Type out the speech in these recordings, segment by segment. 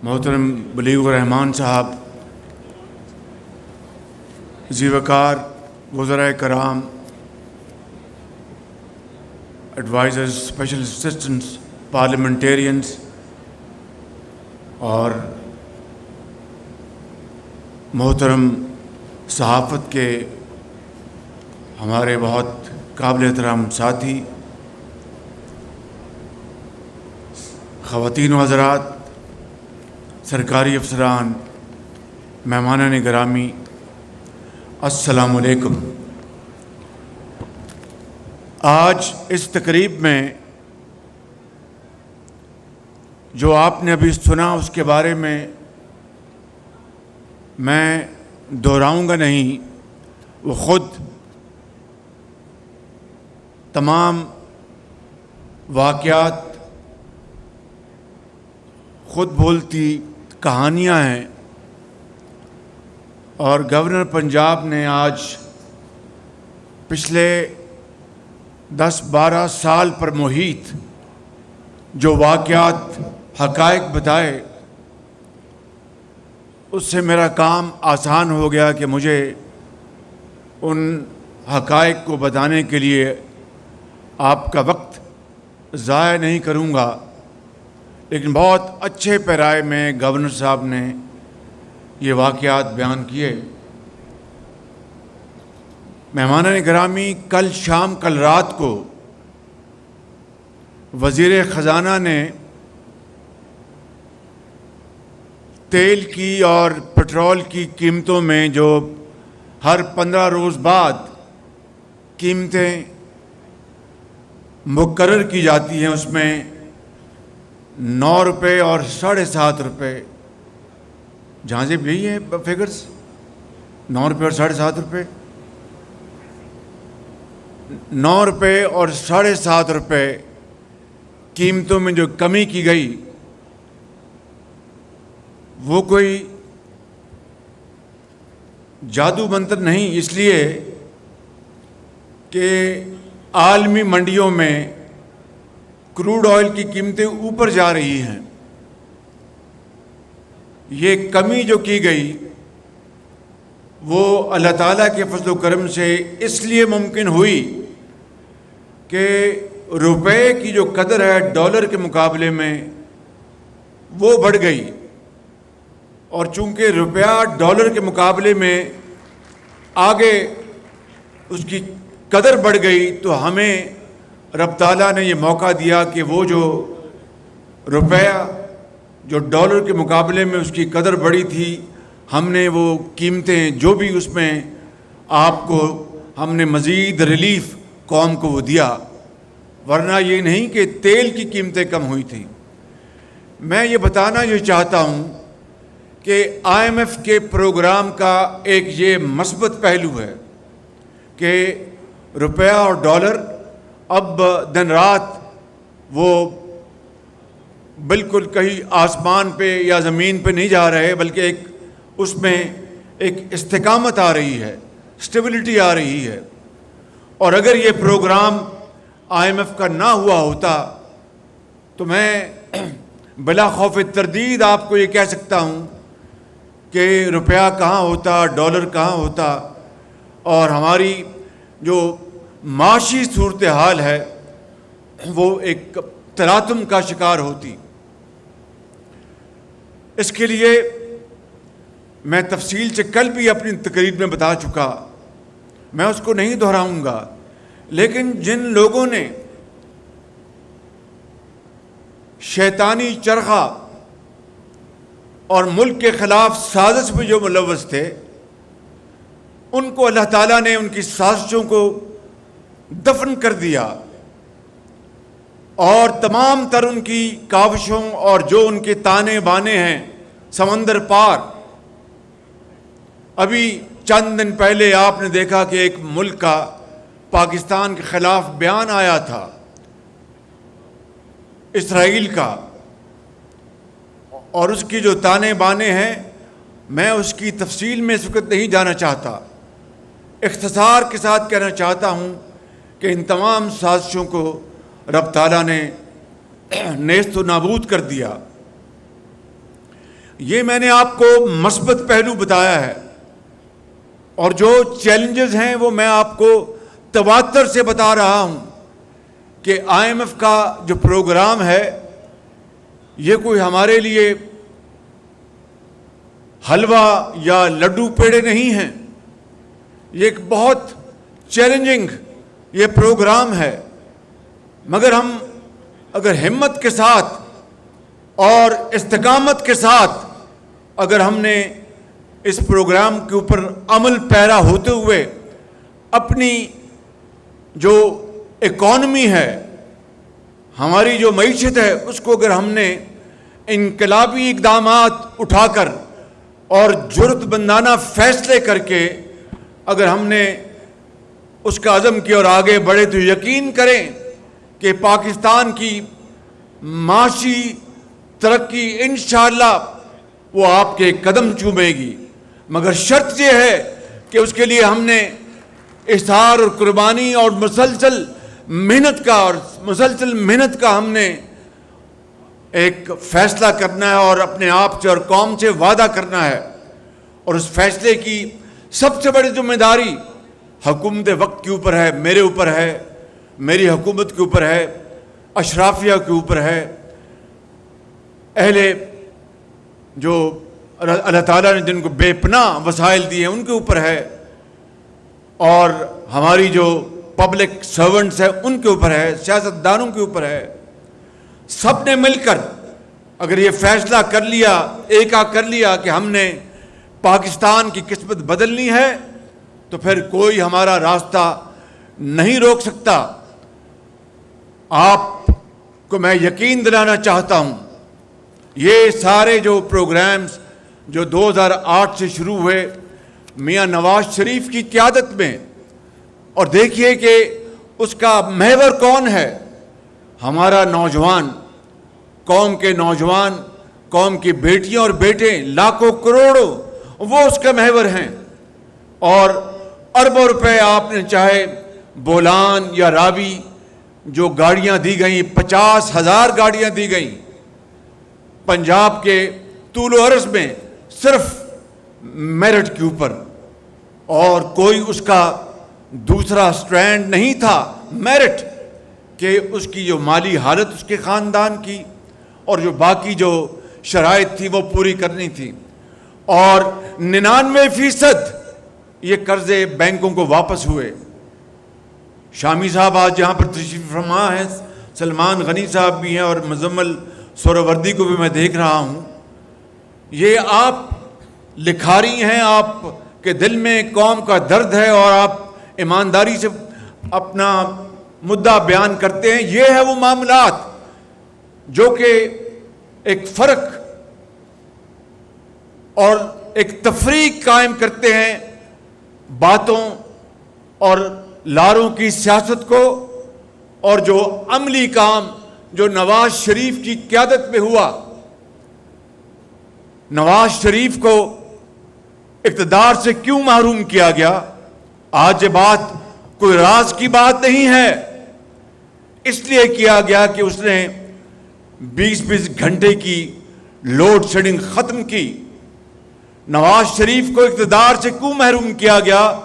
محترم بلیغ الرحمان صاحب، ذی وقار وزرائے کرام، ایڈوائزرز، اسپیشل اسسٹنٹس، پارلیمنٹیرینز اور محترم صحافت کے ہمارے بہت قابل احترام ساتھی، خواتین و حضرات، سرکاری افسران، مہمانان گرامی، السلام علیکم۔ آج اس تقریب میں جو آپ نے ابھی سنا اس کے بارے میں دہراؤں گا نہیں، وہ خود تمام واقعات خود بولتی کہانیاں ہیں، اور گورنر پنجاب نے آج پچھلے 10-12 سال پر محیط جو واقعات، حقائق بتائے، اس سے میرا کام آسان ہو گیا کہ مجھے ان حقائق کو بتانے کے لیے آپ کا وقت ضائع نہیں کروں گا، لیکن بہت اچھے پیرائے میں گورنر صاحب نے یہ واقعات بیان کیے۔ مہمانان گرامی، کل رات کو وزیر خزانہ نے تیل کی اور پٹرول کی قیمتوں میں جو ہر 15 روز بعد قیمتیں مقرر کی جاتی ہیں، اس میں 9 روپے اور 7.5 روپے، جہاں سے یہی ہے فگرز، 9 روپے اور 7.5 روپے، 9 روپے اور 7.5 روپے قیمتوں میں جو کمی کی گئی، وہ کوئی جادو منتر نہیں، اس لیے کہ عالمی منڈیوں میں کروڈ آئل کی قیمتیں اوپر جا رہی ہیں۔ یہ کمی جو کی گئی وہ اللہ تعالیٰ کے فضل و کرم سے اس لیے ممکن ہوئی کہ روپے کی جو قدر ہے ڈالر کے مقابلے میں وہ بڑھ گئی، اور چونکہ روپیہ ڈالر کے مقابلے میں آگے اس کی قدر بڑھ گئی، تو ہمیں رب تعالیٰ نے یہ موقع دیا کہ وہ جو روپیہ جو ڈالر کے مقابلے میں اس کی قدر بڑھی تھی، ہم نے وہ قیمتیں جو بھی اس میں آپ کو ہم نے مزید ریلیف قوم کو وہ دیا، ورنہ یہ نہیں کہ تیل کی قیمتیں کم ہوئی تھیں۔ میں یہ بتانا یہ چاہتا ہوں کہ IMF کے پروگرام کا ایک یہ مثبت پہلو ہے کہ روپیہ اور ڈالر اب دن رات وہ بالکل کہیں آسمان پہ یا زمین پہ نہیں جا رہے، بلکہ اس میں ایک استقامت آ رہی ہے، اسٹیبلٹی آ رہی ہے۔ اور اگر یہ پروگرام IMF کا نہ ہوا ہوتا تو میں بلا خوف تردید آپ کو یہ کہہ سکتا ہوں کہ روپیہ کہاں ہوتا، ڈالر کہاں ہوتا، اور ہماری جو معاشی صورتحال ہے وہ ایک تلاطم کا شکار ہوتی۔ اس کے لیے میں تفصیل سے کل بھی اپنی تقریر میں بتا چکا، میں اس کو نہیں دہراؤں گا، لیکن جن لوگوں نے شیطانی چرخہ اور ملک کے خلاف سازش میں جو ملوث تھے، ان کو اللہ تعالیٰ نے ان کی سازشوں کو دفن کر دیا، اور تمام تر ان کی کاوشوں اور جو ان کے تانے بانے ہیں سمندر پار۔ ابھی چند دن پہلے آپ نے دیکھا کہ ایک ملک کا پاکستان کے خلاف بیان آیا تھا، اسرائیل کا، اور اس کی جو تانے بانے ہیں میں اس کی تفصیل میں اس وقت نہیں جانا چاہتا، اختصار کے ساتھ کہنا چاہتا ہوں کہ ان تمام سازشوں کو رب تعالیٰ نے نیست و نابود کر دیا۔ یہ میں نے آپ کو مثبت پہلو بتایا ہے، اور جو چیلنجز ہیں وہ میں آپ کو تواتر سے بتا رہا ہوں کہ آئی ایم ایف کا جو پروگرام ہے یہ کوئی ہمارے لیے حلوہ یا لڈو پیڑے نہیں ہیں، یہ ایک بہت چیلنجنگ یہ پروگرام ہے، مگر ہم اگر ہمت کے ساتھ اور استقامت کے ساتھ اگر ہم نے اس پروگرام کے اوپر عمل پیرا ہوتے ہوئے اپنی جو اکانومی ہے، ہماری جو معیشت ہے، اس کو اگر ہم نے انقلابی اقدامات اٹھا کر اور جرأت مندانہ فیصلے کر کے اگر ہم نے اس کا عزم کیا اور آگے بڑھے تو یقین کریں کہ پاکستان کی معاشی ترقی انشاءاللہ وہ آپ کے قدم چومے گی، مگر شرط یہ ہے کہ اس کے لیے ہم نے اصرار اور قربانی اور مسلسل محنت کا ہم نے ایک فیصلہ کرنا ہے اور اپنے آپ سے اور قوم سے وعدہ کرنا ہے، اور اس فیصلے کی سب سے بڑی ذمہ داری حکومت وقت کے اوپر ہے، میرے اوپر ہے، میری حکومت کے اوپر ہے، اشرافیہ کے اوپر ہے، اہل جو اللہ تعالیٰ نے جن کو بے پناہ وسائل دیے ہیں ان کے اوپر ہے، اور ہماری جو پبلک سرونٹس ہیں ان کے اوپر ہے، سیاستدانوں کے اوپر ہے۔ سب نے مل کر اگر یہ فیصلہ کر لیا، کر لیا کہ ہم نے پاکستان کی قسمت بدلنی ہے، تو پھر کوئی ہمارا راستہ نہیں روک سکتا۔ آپ کو میں یقین دلانا چاہتا ہوں، یہ سارے جو پروگرامز جو 2008 سے شروع ہوئے میاں نواز شریف کی قیادت میں، اور دیکھیے کہ اس کا محور کون ہے؟ ہمارا نوجوان، قوم کے نوجوان، قوم کی بیٹیاں اور بیٹے لاکھوں کروڑوں، وہ اس کا محور ہیں، اور اربوں روپے آپ نے چاہے بولان یا راوی جو گاڑیاں دی گئیں، 50,000 گاڑیاں دی گئیں پنجاب کے طول و عرض میں صرف میرٹ کے اوپر، اور کوئی اس کا دوسرا سٹرینڈ نہیں تھا، میرٹ کہ اس کی جو مالی حالت اس کے خاندان کی اور جو باقی جو شرائط تھی وہ پوری کرنی تھی، اور 99% یہ قرضے بینکوں کو واپس ہوئے۔ شامی صاحب آج یہاں پر تشریف فرما ہیں، سلمان غنی صاحب بھی ہیں، اور مزمل سہروردی کو بھی میں دیکھ رہا ہوں۔ یہ آپ لکھاری ہیں، آپ کے دل میں قوم کا درد ہے اور آپ ایمانداری سے اپنا مدعا بیان کرتے ہیں۔ یہ ہے وہ معاملات جو کہ ایک فرق اور ایک تفریق قائم کرتے ہیں باتوں اور لاروں کی سیاست کو، اور جو عملی کام جو نواز شریف کی قیادت میں ہوا۔ نواز شریف کو اقتدار سے کیوں محروم کیا گیا؟ آج یہ بات کوئی راز کی بات نہیں ہے، اس لیے کیا گیا کہ اس نے 20 گھنٹے کی لوڈ شیڈنگ ختم کی۔ نواز شریف کو اقتدار سے کیوں محروم کیا گیا؟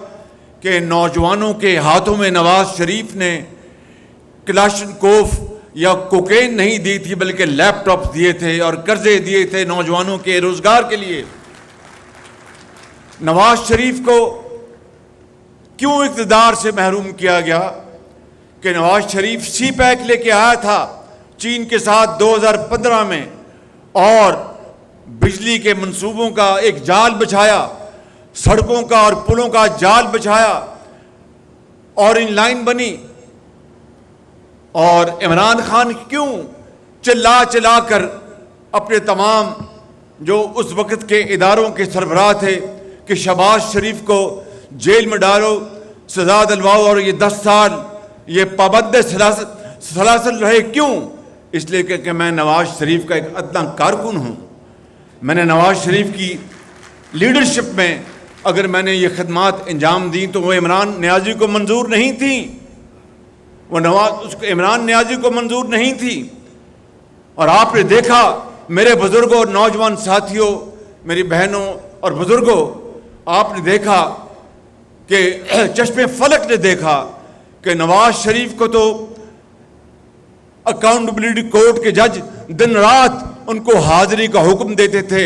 کہ نوجوانوں کے ہاتھوں میں نواز شریف نے کلاشنکوف یا کوکین نہیں دی تھی، بلکہ لیپ ٹاپ دیے تھے اور قرضے دیے تھے نوجوانوں کے روزگار کے لیے۔ نواز شریف کو کیوں اقتدار سے محروم کیا گیا؟ کہ نواز شریف سی پیک لے کے آیا تھا چین کے ساتھ 2015 میں، اور بجلی کے منصوبوں کا ایک جال بچھایا، سڑکوں کا اور پلوں کا جال بچھایا، اور ان لائن بنی۔ اور عمران خان کیوں چلا کر اپنے تمام جو اس وقت کے اداروں کے سربراہ تھے کہ شہباز شریف کو جیل میں ڈالو، سزا دلواؤ، اور یہ 10 سال یہ پابند سلاسل رہے؟ کیوں؟ اس لیے کہ میں نواز شریف کا ایک ادنا کارکن ہوں۔ میں نے نواز شریف کی لیڈرشپ میں اگر میں نے یہ خدمات انجام دی تو وہ عمران نیازی کو منظور نہیں تھی، عمران نیازی کو منظور نہیں تھی۔ اور آپ نے دیکھا میرے بزرگوں اور نوجوان ساتھیوں، میری بہنوں اور بزرگوں، آپ نے دیکھا کہ چشم فلک نے دیکھا کہ نواز شریف کو تو اکاؤنٹیبلٹی کورٹ کے جج دن رات ان کو حاضری کا حکم دیتے تھے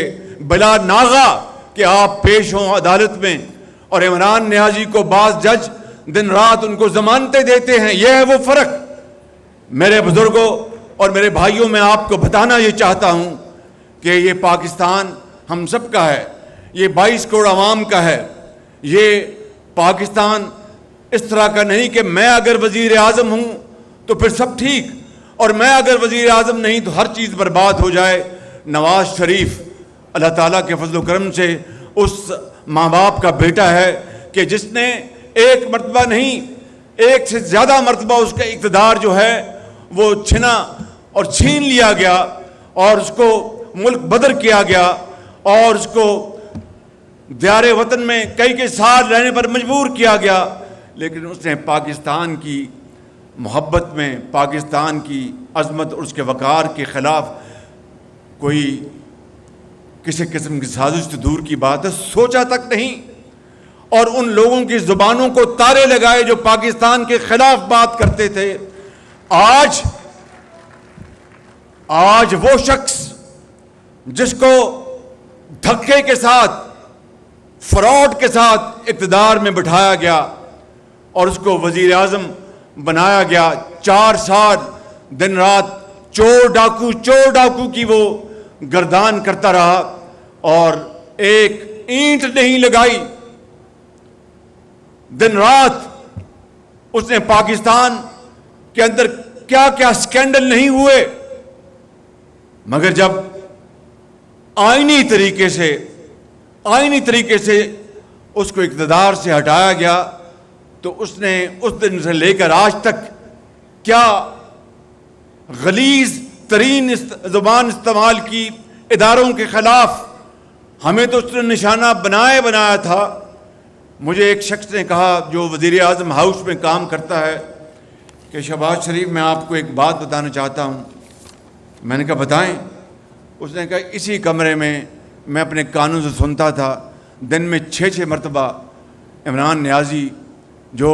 بلا ناغہ کہ آپ پیش ہوں عدالت میں، اور عمران نیازی کو بعض جج دن رات ان کو ضمانتیں دیتے ہیں۔ یہ ہے وہ فرق۔ میرے بزرگوں اور میرے بھائیوں، میں آپ کو بتانا یہ چاہتا ہوں کہ یہ پاکستان ہم سب کا ہے، یہ 22 کروڑ عوام کا ہے۔ یہ پاکستان اس طرح کا نہیں کہ میں اگر وزیر اعظم ہوں تو پھر سب ٹھیک، اور میں اگر وزیر اعظم نہیں تو ہر چیز برباد ہو جائے۔ نواز شریف اللہ تعالیٰ کے فضل و کرم سے اس ماں باپ کا بیٹا ہے کہ جس نے ایک مرتبہ نہیں، ایک سے زیادہ مرتبہ اس کا اقتدار جو ہے وہ چھنا اور چھین لیا گیا، اور اس کو ملک بدر کیا گیا، اور اس کو دیار وطن میں کئی سال رہنے پر مجبور کیا گیا، لیکن اس نے پاکستان کی محبت میں، پاکستان کی عظمت اور اس کے وقار کے خلاف کوئی کسی قسم کی سازش تو دور کی بات ہے، سوچا تک نہیں، اور ان لوگوں کی زبانوں کو تارے لگائے جو پاکستان کے خلاف بات کرتے تھے۔ آج وہ شخص جس کو دھکے کے ساتھ، فراڈ کے ساتھ اقتدار میں بٹھایا گیا اور اس کو وزیر اعظم بنایا گیا، 4 سال دن رات چور ڈاکو کی وہ گردان کرتا رہا، اور ایک اینٹ نہیں لگائی۔ دن رات اس نے پاکستان کے اندر کیا کیا سکینڈل نہیں ہوئے، مگر جب آئینی طریقے سے اس کو اقتدار سے ہٹایا گیا تو اس نے اس دن سے لے کر آج تک کیا غلیظ ترین زبان استعمال کی اداروں کے خلاف۔ ہمیں تو اس نے نشانہ بنایا تھا۔ مجھے ایک شخص نے کہا جو وزیر اعظم ہاؤس میں کام کرتا ہے کہ شہباز شریف، میں آپ کو ایک بات بتانا چاہتا ہوں۔ میں نے کہا بتائیں۔ اس نے کہا اسی کمرے میں میں اپنے کانوں سے سنتا تھا دن میں 6 مرتبہ عمران نیازی جو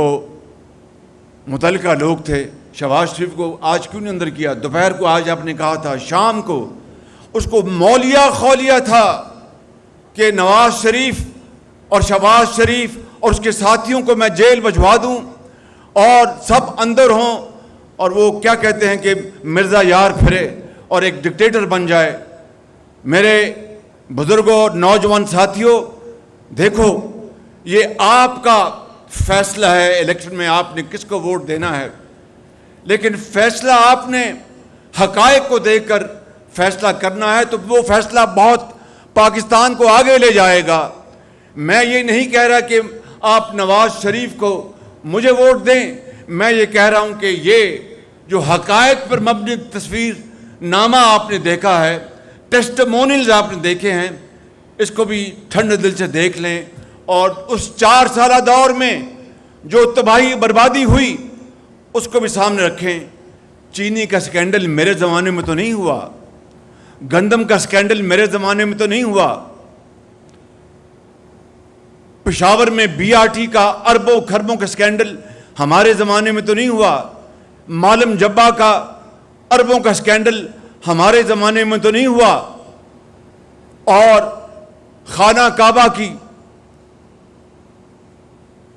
متعلقہ لوگ تھے، شہباز شریف کو آج کیوں نہیں اندر کیا، دوپہر کو آج آپ نے کہا تھا، شام کو اس کو مولیا خولیا تھا کہ نواز شریف اور شہباز شریف اور اس کے ساتھیوں کو میں جیل بھجوا دوں اور سب اندر ہوں، اور وہ کیا کہتے ہیں کہ مرزا یار پھرے اور ایک ڈکٹیٹر بن جائے۔ میرے بزرگوں اور نوجوان ساتھیوں، دیکھو یہ آپ کا فیصلہ ہے الیکشن میں آپ نے کس کو ووٹ دینا ہے، لیکن فیصلہ آپ نے حقائق کو دیکھ کر فیصلہ کرنا ہے، تو وہ فیصلہ بہت پاکستان کو آگے لے جائے گا۔ میں یہ نہیں کہہ رہا کہ آپ نواز شریف کو مجھے ووٹ دیں، میں یہ کہہ رہا ہوں کہ یہ جو حقائق پر مبنی تصویر نامہ آپ نے دیکھا ہے، ٹیسٹمونیلز آپ نے دیکھے ہیں، اس کو بھی ٹھنڈے دل سے دیکھ لیں، اور اس 4 سالہ دور میں جو تباہی بربادی ہوئی اس کو بھی سامنے رکھیں۔ چینی کا سکینڈل میرے زمانے میں تو نہیں ہوا، گندم کا سکینڈل میرے زمانے میں تو نہیں ہوا، پشاور میں BRT کا اربوں خربوں کا سکینڈل ہمارے زمانے میں تو نہیں ہوا، مالم جبہ کا اربوں کا سکینڈل ہمارے زمانے میں تو نہیں ہوا، اور خانہ کعبہ کی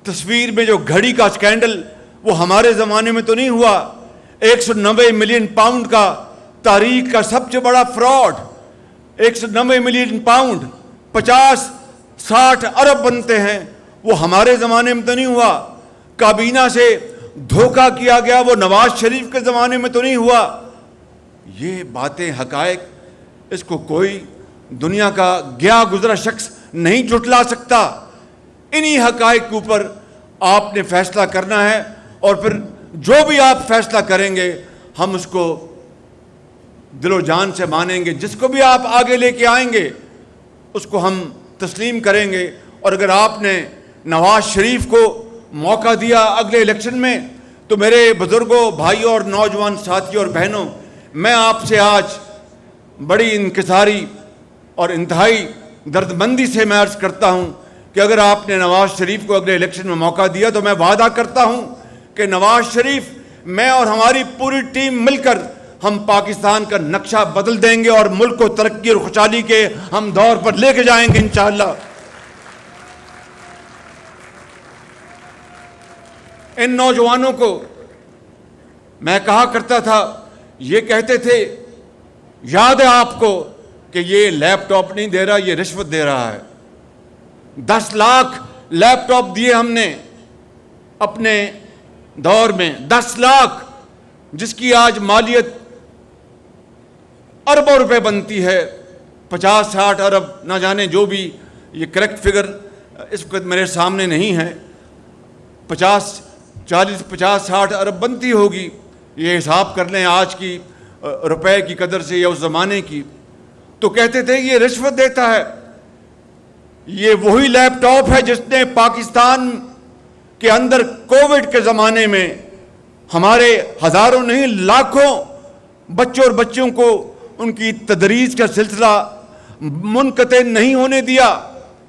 تصویر میں جو گھڑی کا سکینڈل وہ ہمارے زمانے میں تو نہیں ہوا۔ 190 ملین پاؤنڈ کا تاریخ کا سب سے بڑا فراڈ، 190 ملین پاؤنڈ 50-60 ارب بنتے ہیں، وہ ہمارے زمانے میں تو نہیں ہوا۔ کابینہ سے دھوکہ کیا گیا، وہ نواز شریف کے زمانے میں تو نہیں ہوا۔ یہ باتیں حقائق، اس کو کوئی دنیا کا گیا گزرا شخص نہیں جھٹلا سکتا۔ انہی حقائق کے اوپر آپ نے فیصلہ کرنا ہے، اور پھر جو بھی آپ فیصلہ کریں گے ہم اس کو دل و جان سے مانیں گے، جس کو بھی آپ آگے لے کے آئیں گے اس کو ہم تسلیم کریں گے۔ اور اگر آپ نے نواز شریف کو موقع دیا اگلے الیکشن میں تو میرے بزرگوں، بھائیوں اور نوجوان ساتھیوں اور بہنوں، میں آپ سے آج بڑی انکساری اور انتہائی دردمندی سے میں عرض کرتا ہوں کہ اگر آپ نے نواز شریف کو اگلے الیکشن میں موقع دیا تو میں وعدہ کرتا ہوں کہ نواز شریف، میں اور ہماری پوری ٹیم مل کر ہم پاکستان کا نقشہ بدل دیں گے اور ملک کو ترقی اور خوشحالی کے ہم دور پر لے کے جائیں گے انشاءاللہ۔ ان نوجوانوں کو میں کہا کرتا تھا، یہ کہتے تھے، یاد ہے آپ کو کہ یہ لیپ ٹاپ نہیں دے رہا، یہ رشوت دے رہا ہے۔ 10 لاکھ لیپ ٹاپ دیے ہم نے اپنے دور میں، 10 لاکھ، جس کی آج مالیت اربوں روپے بنتی ہے، 50-60 ارب، نہ جانے جو بھی، یہ کریکٹ فگر اس وقت میرے سامنے نہیں ہے، 40-50-60 ارب بنتی ہوگی۔ یہ حساب کر لیں آج کی روپے کی قدر سے یا اس زمانے کی۔ تو کہتے تھے یہ رشوت دیتا ہے۔ یہ وہی لیپ ٹاپ ہے جس نے پاکستان کے اندر کووڈ کے زمانے میں ہمارے ہزاروں نہیں لاکھوں بچوں اور بچیوں کو ان کی تدریس کا سلسلہ منقطع نہیں ہونے دیا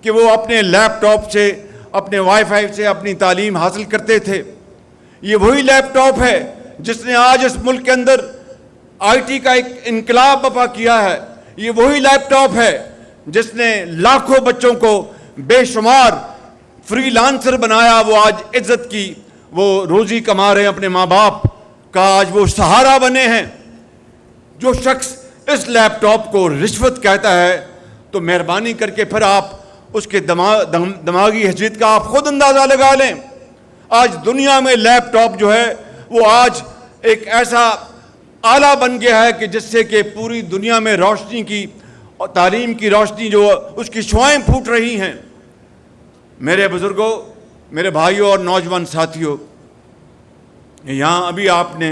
کہ وہ اپنے لیپ ٹاپ سے، اپنے وائی فائی سے اپنی تعلیم حاصل کرتے تھے۔ یہ وہی لیپ ٹاپ ہے جس نے آج اس ملک کے اندر آئی ٹی کا ایک انقلاب برپا کیا ہے۔ یہ وہی لیپ ٹاپ ہے جس نے لاکھوں بچوں کو بے شمار فری لانسر بنایا، وہ آج عزت کی وہ روزی کما رہے ہیں، اپنے ماں باپ کا آج وہ سہارا بنے ہیں۔ جو شخص اس لیپ ٹاپ کو رشوت کہتا ہے تو مہربانی کر کے پھر آپ اس کے دماغی حیثیت کا آپ خود اندازہ لگا لیں۔ آج دنیا میں لیپ ٹاپ جو ہے وہ آج ایک ایسا آلہ بن گیا ہے کہ جس سے کہ پوری دنیا میں روشنی کی اور تعلیم کی روشنی جو اس کی شعائیں پھوٹ رہی ہیں۔ میرے بزرگوں، میرے بھائیوں اور نوجوان ساتھیوں، یہاں ابھی آپ نے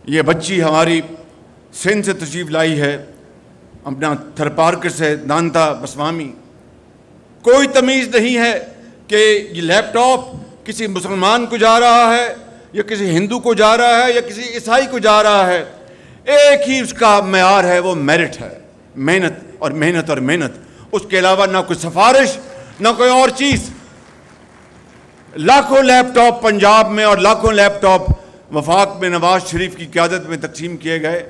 یہ بچی ہماری سندھ سے تشریف لائی ہے، اپنا تھر پارکر سے، دانتا بسوامی۔ کوئی تمیز نہیں ہے کہ یہ لیپ ٹاپ کسی مسلمان کو جا رہا ہے یا کسی ہندو کو جا رہا ہے یا کسی عیسائی کو جا رہا ہے۔ ایک ہی اس کا معیار ہے، وہ میرٹ ہے، محنت اور محنت اور محنت، اس کے علاوہ نہ کوئی سفارش، نہ کوئی اور چیز۔ لاکھوں لیپ ٹاپ پنجاب میں اور لاکھوں لیپ ٹاپ وفاق میں نواز شریف کی قیادت میں تقسیم کیے گئے۔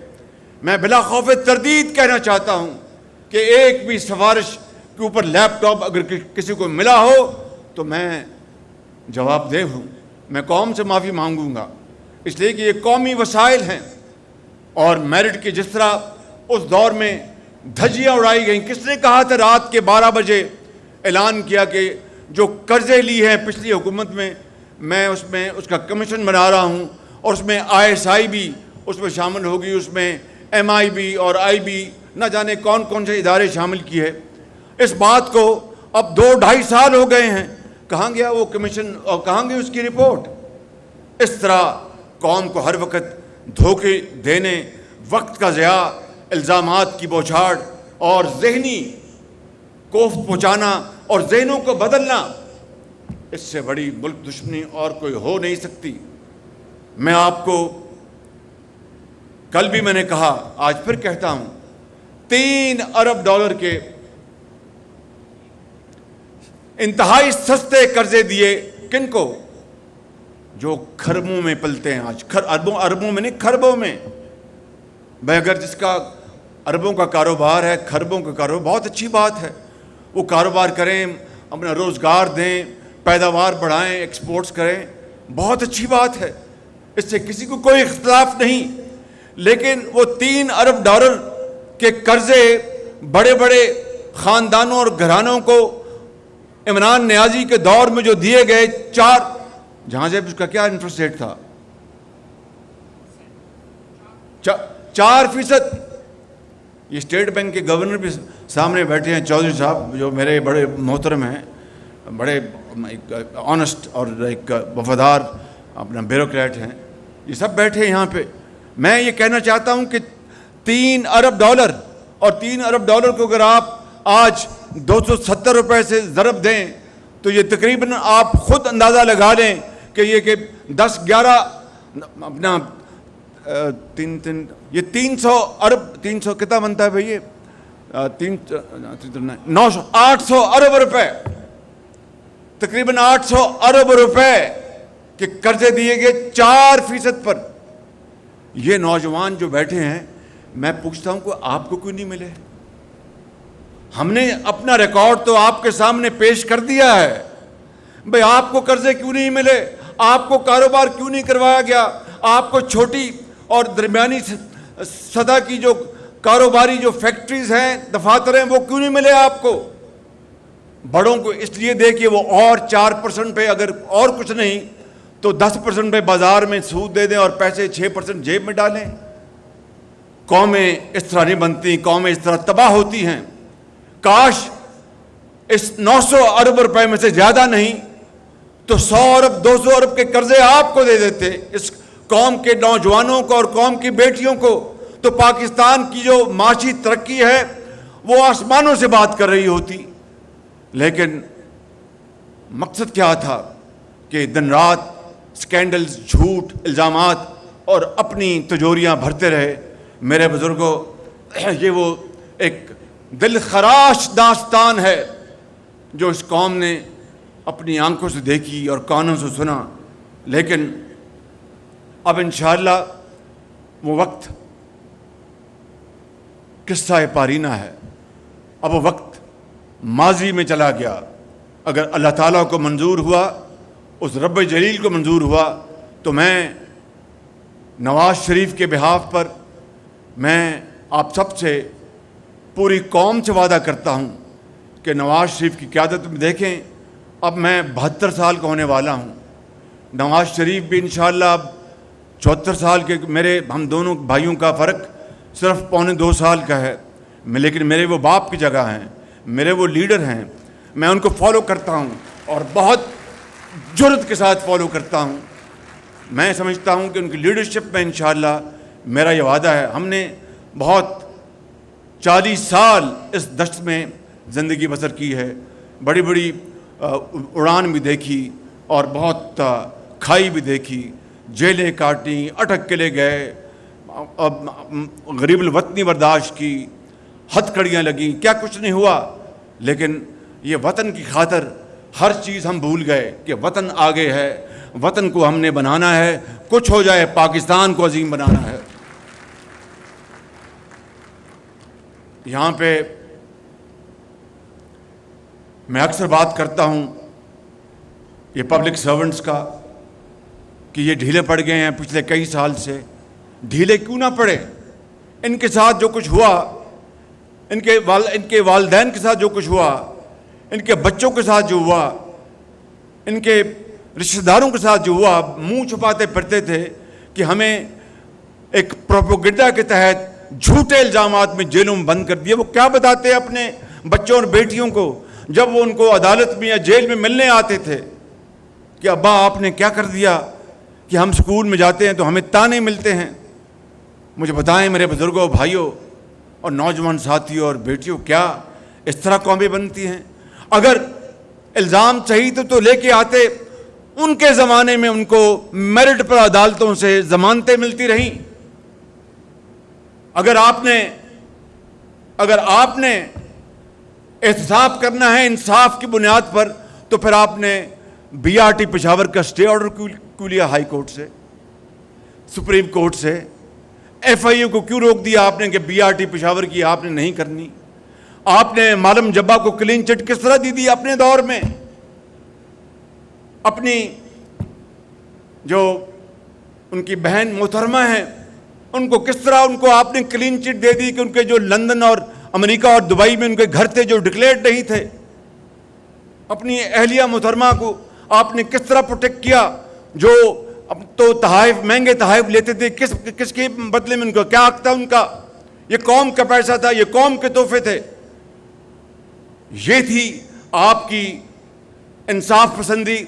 میں بلا خوف تردید کہنا چاہتا ہوں کہ ایک بھی سفارش کے اوپر لیپ ٹاپ اگر کسی کو ملا ہو تو میں جواب دہ ہوں، میں قوم سے معافی مانگوں گا، اس لیے کہ یہ قومی وسائل ہیں۔ اور میرٹ کے جس طرح اس دور میں دھجیاں اڑائی گئیں، کس نے کہا تھا رات کے 12 بجے اعلان کیا کہ جو قرضے لی ہیں پچھلی حکومت میں اس کا کمیشن بنا رہا ہوں، اور اس میں ISI بھی اس میں شامل ہوگی، اس میں MIB اور IB، نہ جانے کون کون سے ادارے شامل کیے۔ اس بات کو اب 2-2.5 سال ہو گئے ہیں، کہاں گیا وہ کمیشن اور کہاں گئی اس کی رپورٹ؟ اس طرح قوم کو ہر وقت دھوکے دینے، وقت کا ضیاع، الزامات کی بوچھاڑ اور ذہنی کوفت پہنچانا اور ذہنوں کو بدلنا، اس سے بڑی ملک دشمنی اور کوئی ہو نہیں سکتی۔ میں آپ کو کل بھی میں نے کہا، آج پھر کہتا ہوں، $3 ارب کے انتہائی سستے قرضے دیے کن کو؟ جو کھربوں میں پلتے ہیں آج، اربوں میں نہیں، کھربوں میں۔ بھائی اگر جس کا اربوں کا کاروبار ہے، کھربوں کا کاروبار، بہت اچھی بات ہے، وہ کاروبار کریں، اپنا روزگار دیں، پیداوار بڑھائیں، ایکسپورٹس کریں، بہت اچھی بات ہے، اس سے کسی کو کوئی اختلاف نہیں۔ لیکن وہ $3 ارب کے قرضے بڑے بڑے خاندانوں اور گھرانوں کو عمران نیازی کے دور میں جو دیے گئے، جہاں سے اس کا کیا انٹرسٹ ریٹ تھا؟ 4%۔ یہ اسٹیٹ بینک کے گورنر بھی سامنے بیٹھے ہیں، چودھری صاحب، جو میرے بڑے محترم ہیں، بڑے آنسٹ اور ایک وفادار اپنا بیوروکریٹ ہیں، یہ سب بیٹھے یہاں پہ۔ میں یہ کہنا چاہتا ہوں کہ $3 ارب اور $3 ارب کو اگر آپ آج 270 روپے سے ضرب دیں تو یہ تقریباً آپ خود اندازہ لگا لیں کہ یہ کہ 10-11 اپنا یہ 300 ارب 300 کتنا بنتا ہے بھائی؟ 800 ارب روپے، تقریباً 800 ارب روپے کے قرضے دیے گئے 4% پر۔ یہ نوجوان جو بیٹھے ہیں، میں پوچھتا ہوں کہ آپ کو کیوں نہیں ملے؟ ہم نے اپنا ریکارڈ تو آپ کے سامنے پیش کر دیا ہے، بھئی آپ کو قرضے کیوں نہیں ملے؟ آپ کو کاروبار کیوں نہیں کروایا گیا؟ آپ کو چھوٹی اور درمیانی سطح کی جو کاروباری جو فیکٹریز ہیں، دفاتر ہیں، وہ کیوں نہیں ملے آپ کو؟ بڑوں کو اس لیے دے کہ وہ اور 4% پہ، اگر اور کچھ نہیں تو 10% پہ بازار میں سود دے دیں اور پیسے 6% جیب میں ڈالیں۔ قومیں اس طرح نہیں بنتی، قومیں اس طرح تباہ ہوتی ہیں۔ کاش اس 900 ارب روپے میں سے زیادہ نہیں تو 100 ارب 200 ارب کے قرضے آپ کو دے دیتے، اس قوم کے نوجوانوں کو اور قوم کی بیٹیوں کو، تو پاکستان کی جو معاشی ترقی ہے وہ آسمانوں سے بات کر رہی ہوتی۔ لیکن مقصد کیا تھا کہ دن رات سکینڈلز، جھوٹ، الزامات اور اپنی تجوریاں بھرتے رہے۔ میرے بزرگوں، یہ وہ ایک دل خراش داستان ہے جو اس قوم نے اپنی آنکھوں سے دیکھی اور کانوں سے سنا، لیکن اب انشاءاللہ وہ وقت قصہ پارینہ ہے، اب وہ وقت ماضی میں چلا گیا۔ اگر اللہ تعالیٰ کو منظور ہوا، اس رب جلیل کو منظور ہوا، تو میں نواز شریف کے بہاف پر میں آپ سب سے، پوری قوم سے وعدہ کرتا ہوں کہ نواز شریف کی قیادت میں دیکھیں، اب میں 72 سال کا ہونے والا ہوں، نواز شریف بھی انشاءاللہ اب 74 سال کے، ہم دونوں بھائیوں کا فرق صرف 1.25 سال کا ہے، لیکن میرے وہ باپ کی جگہ ہیں، میرے وہ لیڈر ہیں، میں ان کو فالو کرتا ہوں اور بہت جرأت کے ساتھ فالو کرتا ہوں۔ میں سمجھتا ہوں کہ ان کی لیڈرشپ میں انشاءاللہ میرا یہ وعدہ ہے۔ ہم نے بہت 40 سال اس دشت میں زندگی بسر کی ہے، بڑی بڑی اڑان بھی دیکھی اور بہت کھائی بھی دیکھی، جیلیں کاٹیں، اٹک کے لے گئے، غریب الوطنی برداشت کی، ہتھ کڑیاں لگیں، کیا کچھ نہیں ہوا، لیکن یہ وطن کی خاطر ہر چیز ہم بھول گئے کہ وطن آگے ہے، وطن کو ہم نے بنانا ہے، کچھ ہو جائے پاکستان کو عظیم بنانا ہے۔ یہاں پہ میں اکثر بات کرتا ہوں یہ پبلک سرونٹس کا کہ یہ ڈھیلے پڑ گئے ہیں پچھلے کئی سال سے۔ ڈھیلے کیوں نہ پڑے؟ ان کے ساتھ جو کچھ ہوا، ان کے والدین کے ساتھ جو کچھ ہوا، ان کے بچوں کے ساتھ جو ہوا، ان کے رشتہ داروں کے ساتھ جو ہوا، منہ چھپاتے پھرتے تھے کہ ہمیں ایک پروپیگنڈا کے تحت جھوٹے الزامات میں جیلوں میں بند کر دیا۔ وہ کیا بتاتے ہیں اپنے بچوں اور بیٹیوں کو جب وہ ان کو عدالت میں یا جیل میں ملنے آتے تھے کہ ابا آپ نے کیا کر دیا کہ ہم سکول میں جاتے ہیں تو ہمیں تانے ملتے ہیں؟ مجھے بتائیں میرے بزرگوں، بھائیوں اور نوجوان ساتھیوں اور بیٹیوں، کیا اس طرح قومیں بنتی ہیں؟ اگر الزام صحیح تو لے کے آتے، ان کے زمانے میں ان کو میرٹ پر عدالتوں سے ضمانتیں ملتی رہیں۔ اگر آپ نے احتساب کرنا ہے انصاف کی بنیاد پر، تو پھر آپ نے BRT پشاور کا اسٹے آرڈر کیوں لیا ہائی کورٹ سے، سپریم کورٹ سے؟ FIU کو کیوں روک دیا آپ نے کہ BRT پشاور کی آپ نے نہیں کرنی؟ آپ نے معلم جبا کو کلین چٹ کس طرح دی اپنے دور میں؟ اپنی جو ان کی بہن محترمہ ہیں ان کو کس طرح ان کو آپ نے کلین چٹ دے دی کہ ان کے جو لندن اور امریکہ اور دبئی میں ان کے گھر تھے جو ڈکلیئرڈ نہیں تھے؟ اپنی اہلیہ محترمہ کو آپ نے کس طرح پروٹیکٹ کیا؟ جو تو تحائف، مہنگے تحائف لیتے تھے، کس کے بدلے میں ان کا کیا حق تھا؟ ان کا یہ قوم کا پیسہ تھا، یہ قوم کے تحفے تھے۔ یہ تھی آپ کی انصاف پسندی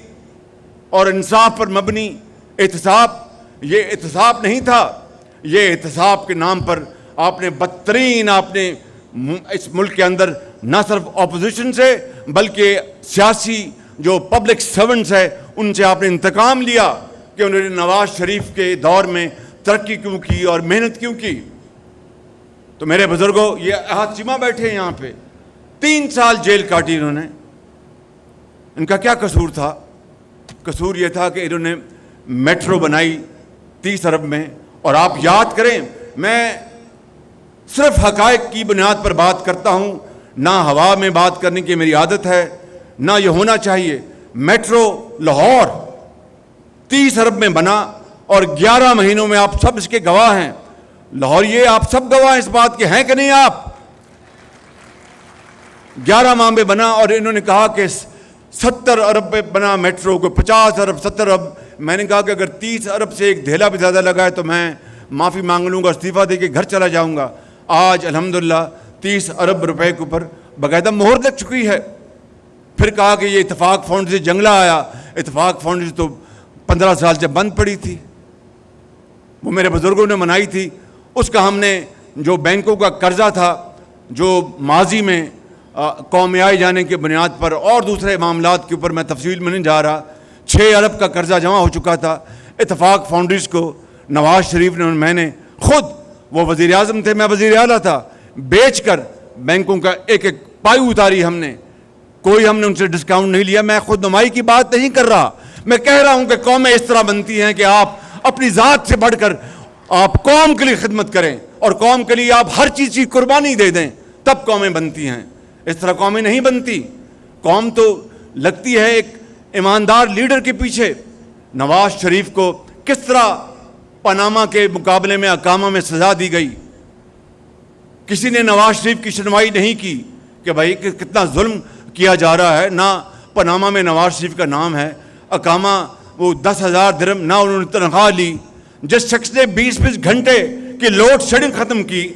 اور انصاف پر مبنی احتساب۔ یہ احتساب نہیں تھا، یہ احتساب کے نام پر آپ نے بدترین، آپ نے اس ملک کے اندر نہ صرف اپوزیشن سے بلکہ سیاسی جو پبلک سرونٹس ہے ان سے آپ نے انتقام لیا کہ انہوں نے نواز شریف کے دور میں ترقی کیوں کی اور محنت کیوں کی؟ تو میرے بزرگوں، یہ احد چیمہ بیٹھے ہیں یہاں پہ، 3 سال جیل کاٹی انہوں نے. ان کا کیا قصور تھا؟ قصور یہ تھا کہ انہوں نے میٹرو بنائی 30 ارب میں. اور آپ یاد کریں، میں صرف حقائق کی بنیاد پر بات کرتا ہوں، نہ ہوا میں بات کرنے کی میری عادت ہے، نہ یہ ہونا چاہیے. میٹرو لاہور 30 ارب میں بنا اور 11 مہینوں میں آپ سب اس کے گواہ ہیں. لاہور، یہ آپ سب گواہ ہیں اس بات کے، ہیں کہ نہیں آپ؟ 11 ماہ میں بنا اور انہوں نے کہا کہ 70 ارب پہ بنا میٹرو، کو 50 ارب 70 ارب. میں نے کہا کہ اگر 30 ارب سے ایک دھیلا بھی زیادہ لگا ہے تو میں معافی مانگ لوں گا، استعفیٰ دے کے گھر چلا جاؤں گا. آج الحمدللہ 30 ارب روپے کے اوپر باقاعدہ مہر لگ چکی ہے. پھر کہا کہ یہ اتفاق فنڈ سے جنگلہ آیا. اتفاق فنڈ تو 15 سال سے بند پڑی تھی، وہ میرے بزرگوں نے بنائی تھی. اس کا ہم نے جو بینکوں کا قرضہ تھا، جو ماضی میں قوم آئے جانے کی بنیاد پر اور دوسرے معاملات کے اوپر میں تفصیل میں نہیں جا رہا، 6 ارب کا قرضہ جمع ہو چکا تھا. اتفاق فاؤنڈریز کو نواز شریف نے، میں نے خود، وہ وزیر اعظم تھے، میں وزیر اعلیٰ تھا، بیچ کر بینکوں کا ایک ایک پائی اتاری ہم نے. کوئی ہم نے ان سے ڈسکاؤنٹ نہیں لیا. میں خود نمائی کی بات نہیں کر رہا، میں کہہ رہا ہوں کہ قومیں اس طرح بنتی ہیں کہ آپ اپنی ذات سے بڑھ کر آپ قوم کے لیے خدمت کریں اور قوم کے لیے آپ ہر چیز کی قربانی دے دیں، تب قومیں بنتی ہیں. اس طرح قومیں نہیں بنتی. قوم تو لگتی ہے ایک ایماندار لیڈر کے پیچھے. نواز شریف کو کس طرح پاناما کے مقابلے میں اقامہ میں سزا دی گئی، کسی نے نواز شریف کی سنوائی نہیں کی کہ بھائی کتنا ظلم کیا جا رہا ہے. نہ پاناما میں نواز شریف کا نام ہے. اقامہ وہ 10,000 درہم نہ انہوں نے تنخواہ لی. جس شخص نے 20 گھنٹے کی لوڈ شیڈنگ ختم کی،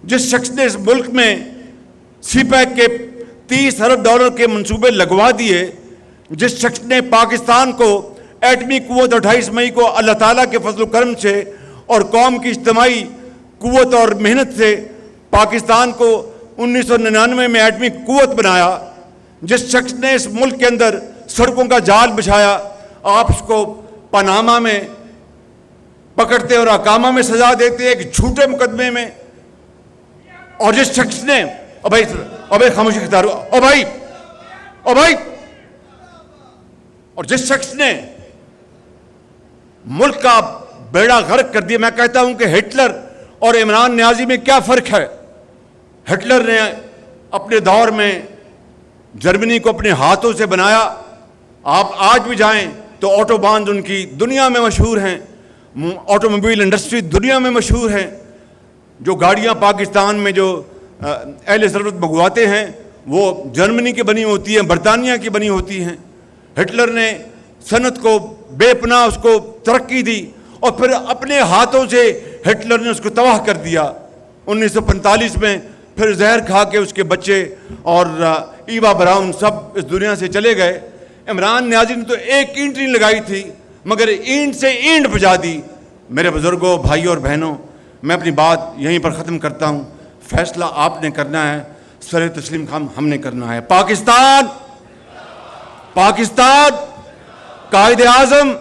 جس شخص نے اس ملک میں سی پیک کے 30 ارب ڈالر کے منصوبے لگوا دیے، جس شخص نے پاکستان کو ایٹمی قوت 28 مئی کو اللہ تعالیٰ کے فضل و کرم سے اور قوم کی اجتماعی قوت اور محنت سے پاکستان کو 1999 میں ایٹمی قوت بنایا، جس شخص نے اس ملک کے اندر سڑکوں کا جال بچھایا، آپ اس کو پاناما میں پکڑتے اور اقامہ میں سزا دیتے ایک جھوٹے مقدمے میں. اور جس شخص نے خاموشی اختیار اور جس شخص نے ملک کا بیڑا غرق کر دیا. میں کہتا ہوں کہ ہٹلر اور عمران نیازی میں کیا فرق ہے؟ ہٹلر نے اپنے دور میں جرمنی کو اپنے ہاتھوں سے بنایا. آپ آج بھی جائیں تو آٹو بانز ان کی دنیا میں مشہور ہیں، آٹو موبائل انڈسٹری دنیا میں مشہور ہے. جو گاڑیاں پاکستان میں جو اہل ضرورت منگواتے ہیں وہ جرمنی کی بنی ہوتی ہیں، برطانیہ کی بنی ہوتی ہیں. ہٹلر نے صنعت کو بے پناہ اس کو ترقی دی اور پھر اپنے ہاتھوں سے ہٹلر نے اس کو تباہ کر دیا. 1945 میں پھر زہر کھا کے اس کے بچے اور ایوا براؤن سب اس دنیا سے چلے گئے. عمران نیازی نے تو ایک اینٹ نہیں لگائی تھی مگر اینٹ سے اینٹ بجا دی. میرے بزرگوں، بھائیوں اور بہنوں، میں اپنی بات یہیں پر ختم کرتا ہوں. فیصلہ آپ نے کرنا ہے، سر تسلیم ہم نے کرنا ہے. پاکستان قائد اعظم